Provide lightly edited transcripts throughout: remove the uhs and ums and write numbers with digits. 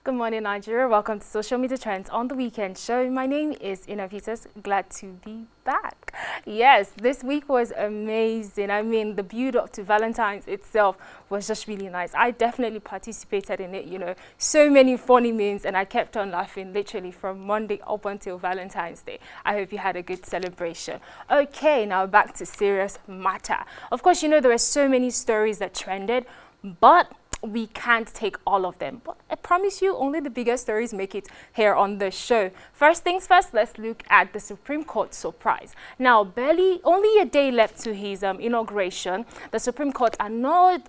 Good morning, Nigeria. Welcome to Social Media Trends on the Weekend Show. My name is Ina Peters. Glad to be back. Yes, this week was amazing. I mean, the build up to Valentine's itself was just really nice. I definitely participated in it, so many funny memes, and I kept on laughing literally from Monday up until Valentine's Day. I hope you had a good celebration. Okay, now back to serious matter. Of course, there were so many stories that trended, but we can't take all of them, but I promise you only the bigger stories make it here on the show. First things first, let's look at the Supreme Court surprise. Now, barely only a day left to his inauguration, the Supreme Court annulled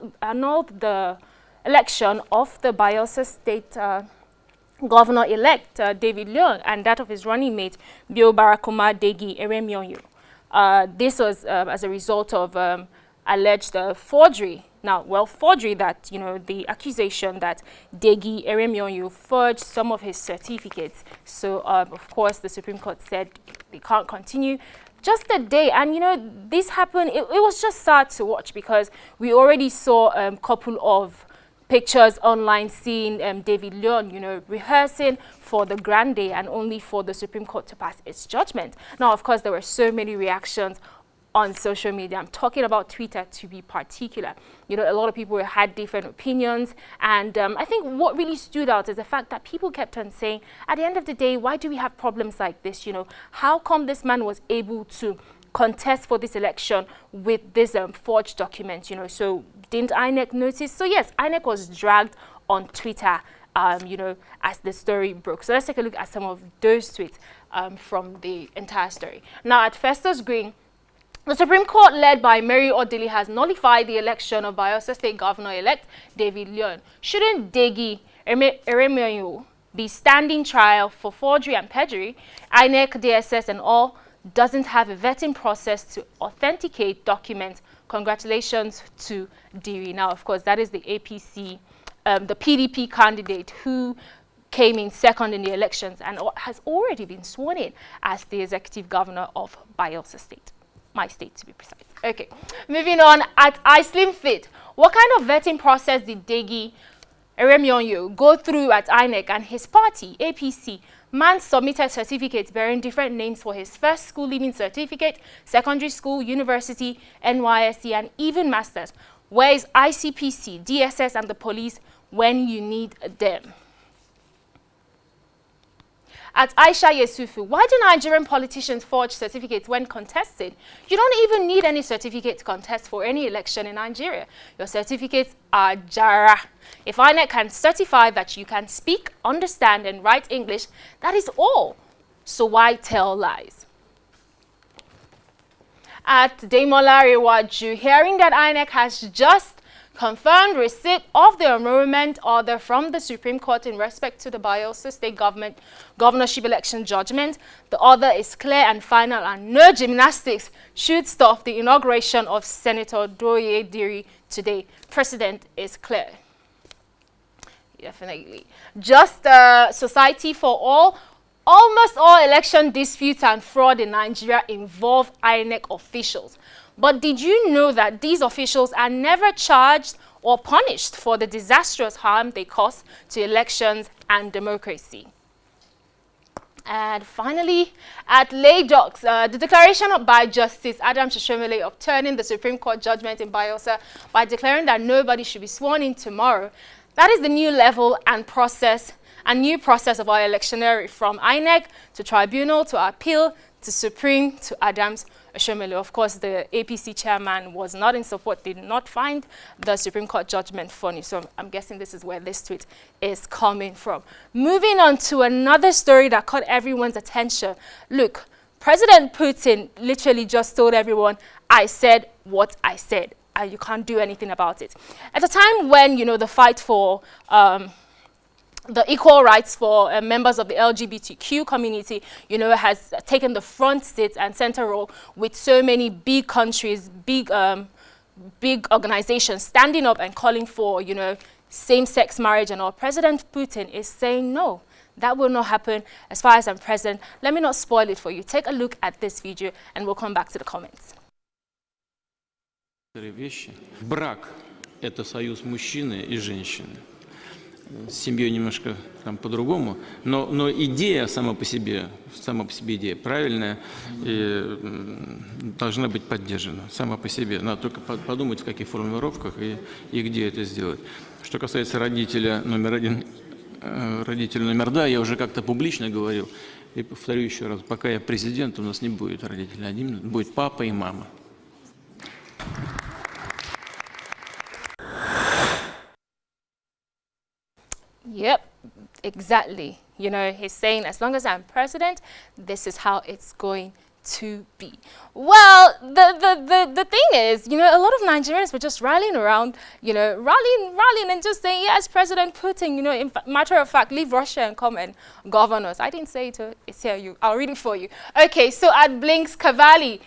the election of the Bayelsa State Governor-elect David Leon and that of his running mate Bio Barakuma Degi Eremionyo. This was as a result of alleged forgery. Now, forgery that, the accusation that Degi Eremionyo forged some of his certificates. So, of course, the Supreme Court said they can't continue. Just a day, and, this happened, it was just sad to watch because we already saw a couple of pictures online seeing David Leon, rehearsing for the grand day and only for the Supreme Court to pass its judgment. Now, of course, there were so many reactions on social media. I'm talking about Twitter to be particular. A lot of people had different opinions, and I think what really stood out is the fact that people kept on saying, at the end of the day, why do we have problems like this? How come this man was able to contest for this election with this forged document? So didn't INEC notice? So yes, INEC was dragged on Twitter as the story broke. So let's take a look at some of those tweets from the entire story. Now, at Festus Green, the Supreme Court, led by Mary Odili, has nullified the election of Bayelsa State Governor-elect David Leon. Shouldn't Degi Eremionyo be standing trial for forgery and perjury? INEC, DSS, and all doesn't have a vetting process to authenticate documents. Congratulations to Diri. Now, of course, that is the APC, the PDP candidate who came in second in the elections and has already been sworn in as the executive governor of Bayelsa State. My state, to be precise. Okay, moving on. At iSlim Fit, what kind of vetting process did Degi Eremionyo go through at INEC and his party, APC? Man submitted certificates bearing different names for his first school leaving certificate, secondary school, university, NYSC, and even masters. Where is ICPC, DSS, and the police when you need them? At Aisha Yesufu, why do Nigerian politicians forge certificates when contested? You don't even need any certificate to contest for any election in Nigeria. Your certificates are jara. If INEC can certify that you can speak, understand, and write English, that is all. So why tell lies? At Demola Rewaju, hearing that INEC has just confirmed receipt of the enrollment order from the Supreme Court in respect to the Bayelsa State governorship election judgment. The order is clear and final, and no gymnastics should stop the inauguration of Senator Doye Diri today. Precedent is clear. Definitely. Just Society for All. Almost all election disputes and fraud in Nigeria involve INEC officials. But did you know that these officials are never charged or punished for the disastrous harm they cause to elections and democracy? And finally, at Lagos, the declaration by Justice Adam Shoshomole upturning the Supreme Court judgment in Bayelsa by declaring that nobody should be sworn in tomorrow. That is the new level and process, a new process of our electionary, from INEC to tribunal to appeal to Supreme to Adams Shoshomole. Of course, the APC chairman was not in support, did not find the Supreme Court judgment funny. So I'm guessing this is where this tweet is coming from. Moving on to another story that caught everyone's attention. Look, President Putin literally just told everyone, I said what I said, and you can't do anything about it. At a time when, the fight for the equal rights for members of the LGBTQ community, has taken the front seat and center role with so many big countries, big organizations standing up and calling for, same-sex marriage and all. President Putin is saying no. That will not happen as far as I'm president. Let me not spoil it for you. Take a look at this video and we'll come back to the comments. Брак – это союз мужчины и женщины. с семьей немножко там по-другому, но идея сама по себе идея правильная и должна быть поддержана сама по себе. Надо только подумать, в каких формулировках и где это сделать. Что касается родителя номер один, родителя номер два, я уже как-то публично говорил, и повторю еще раз, пока я президент, у нас не будет родителей один, будет папа и мама. Yep, exactly. You know, he's saying as long as I'm president, this is how it's going to be. Well, the thing is, you know, a lot of Nigerians were just rallying around, you know, rallying and just saying, yes, President Putin, you know, in matter of fact, leave Russia and come and govern us. I didn't say it, it's here, I'll read it for you. Okay, so at Blinks Cavalli,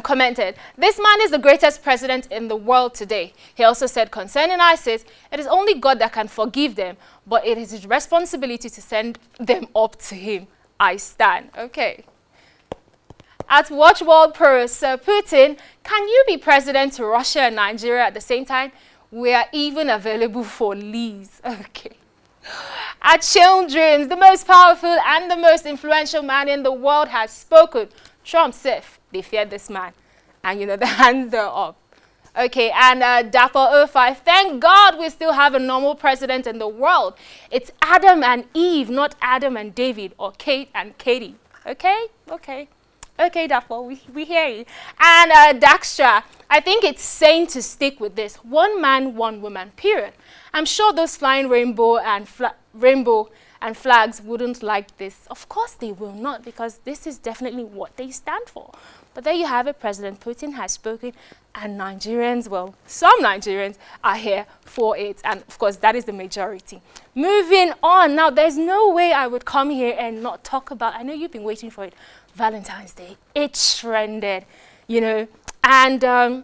commented, this man is the greatest president in the world today. He also said concerning ISIS, it is only God that can forgive them, but it is his responsibility to send them up to him. I stand. Okay. At Watch World Pro, Sir Putin, can you be president to Russia and Nigeria at the same time? We are even available for lease. Okay. At Children Dreams, the most powerful and the most influential man in the world has spoken. Trump said they feared this man. And, you know, the hands are up. Okay, and Dapper05, thank God we still have a normal president in the world. It's Adam and Eve, not Adam and David, or Kate and Katie. Okay? Okay. Okay, Dapper, we hear you. And Daxtra, I think it's sane to stick with this. One man, one woman, period. I'm sure those flying rainbow and flags wouldn't like this. Of course they will not, because this is definitely what they stand for. But there you have it, President Putin has spoken, and Nigerians, well, some Nigerians are here for it. And of course, that is the majority. Moving on, now there's no way I would come here and not talk about, I know you've been waiting for it, Valentine's Day. It trended, you know. And I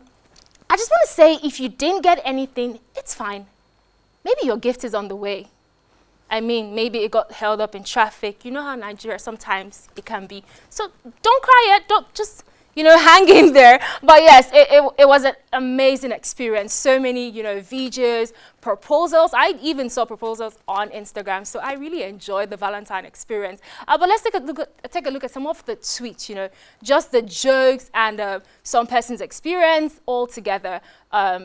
just want to say, if you didn't get anything, it's fine. Maybe your gift is on the way. I mean, maybe it got held up in traffic. You know how Nigeria sometimes it can be. So don't cry yet. Don't just, you know, hang in there. But yes, it was an amazing experience. So many, you know, videos, proposals. I even saw proposals on Instagram. So I really enjoyed the Valentine experience. But let's take a look at some of the tweets, you know, just the jokes and some person's experience all together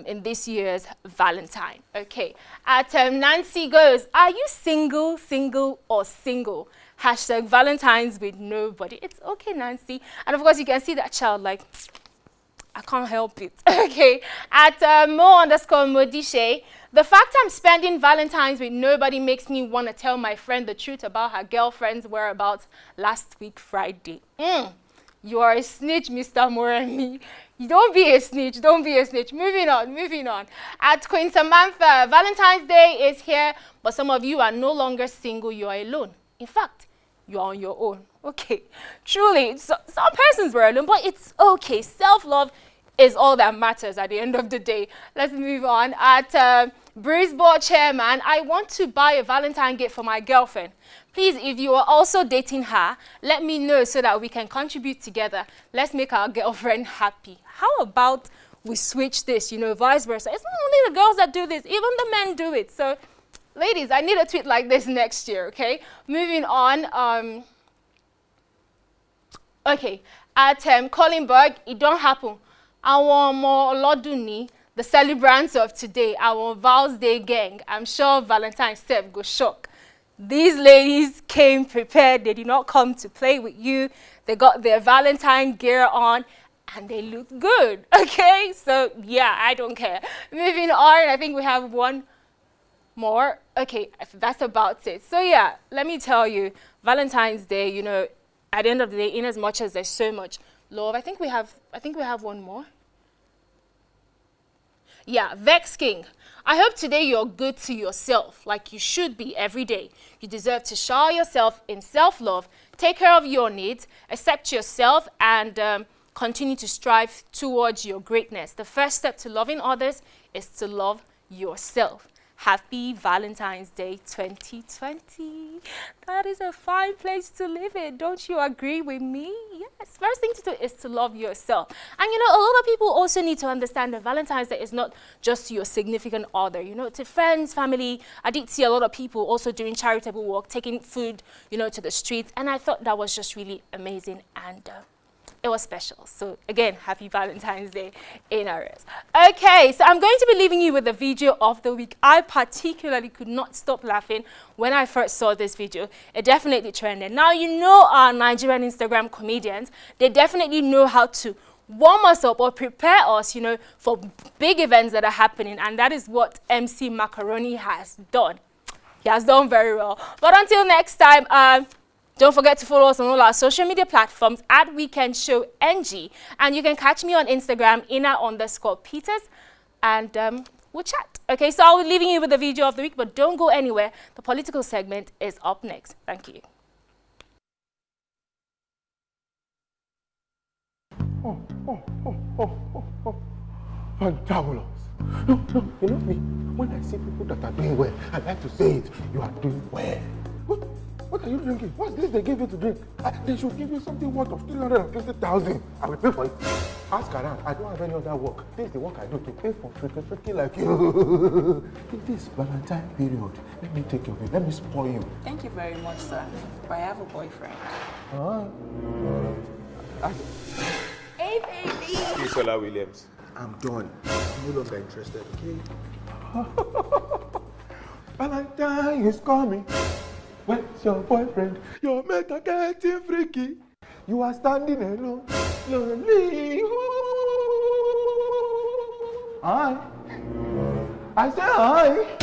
in this year's Valentine. Okay. At Nancy goes, are you single, or single? Hashtag Valentine's with nobody. It's okay, Nancy. And of course, you can see that child like, I can't help it. Okay. At Mo_Modishe, the fact I'm spending Valentine's with nobody makes me want to tell my friend the truth about her girlfriend's whereabouts last week, Friday. You are a snitch, Mr. Moremi. Don't be a snitch. Don't be a snitch. Moving on. At Queen Samantha, Valentine's Day is here, but some of you are no longer single. You are alone. In fact, you are on your own. Okay. Truly, some persons were alone, but it's okay. Self-love is all that matters at the end of the day. Let's move on. At Breeze Board Chairman, I want to buy a Valentine gift for my girlfriend. Please, if you are also dating her, let me know so that we can contribute together. Let's make our girlfriend happy. How about we switch this, you know, vice versa? It's not only the girls that do this, even the men do it. So, ladies, I need a tweet like this next year, okay? Moving on. Okay, at Collinberg, it don't happen. Our more Loduni, the celebrants of today, our Val's Day gang, I'm sure Valentine's step go shock. These ladies came prepared. They did not come to play with you. They got their Valentine gear on and they look good, okay? So, yeah, I don't care. Moving on, I think we have one more. Okay, that's about it. So, yeah, let me tell you, Valentine's Day, you know, at the end of the day, in as much as there's so much love, I think we have one more. Yeah, Vex King. I hope today you're good to yourself, like you should be every day. You deserve to shower yourself in self-love, take care of your needs, accept yourself, and continue to strive towards your greatness. The first step to loving others is to love yourself. Happy Valentine's Day 2020. That is a fine place to live in. Don't you agree with me? Yes. First thing to do is to love yourself. And you know, a lot of people also need to understand that Valentine's Day is not just to your significant other, you know, to friends, family. I did see a lot of people also doing charitable work, taking food, you know, to the streets. And I thought that was just really amazing. And it was special. So again, happy Valentine's Day in arrears. Okay, so I'm going to be leaving you with the video of the week. I particularly could not stop laughing when I first saw this video. It definitely trended. Now, you know, our Nigerian Instagram comedians, they definitely know how to warm us up or prepare us, you know, for big events that are happening. And that is what MC Macaroni has done. He has done very well. But until next time, don't forget to follow us on all our social media platforms at Weekend Show NG. And you can catch me on Instagram, Ina_Peters. And we'll chat. Okay, so I'll be leaving you with the video of the week, but don't go anywhere. The political segment is up next. Thank you. Fantabulous. No, you know me. When I see people that are doing well, I like to say it. You are doing well. What are you drinking? What's this they give you to drink? They should give you something worth of 350,000. I will pay for it. Ask around. I don't have any other work. This is the work I do to pay for freaking like you. In this Valentine period, let me take your way. Let me spoil you. Thank you very much, sir. But I have a boyfriend. Hey, baby. Isola Williams. I'm done. I'm no longer interested, okay? Valentine is coming. Where's your boyfriend? Your mate are getting freaky. You are standing alone, lonely. Hi. I say hi.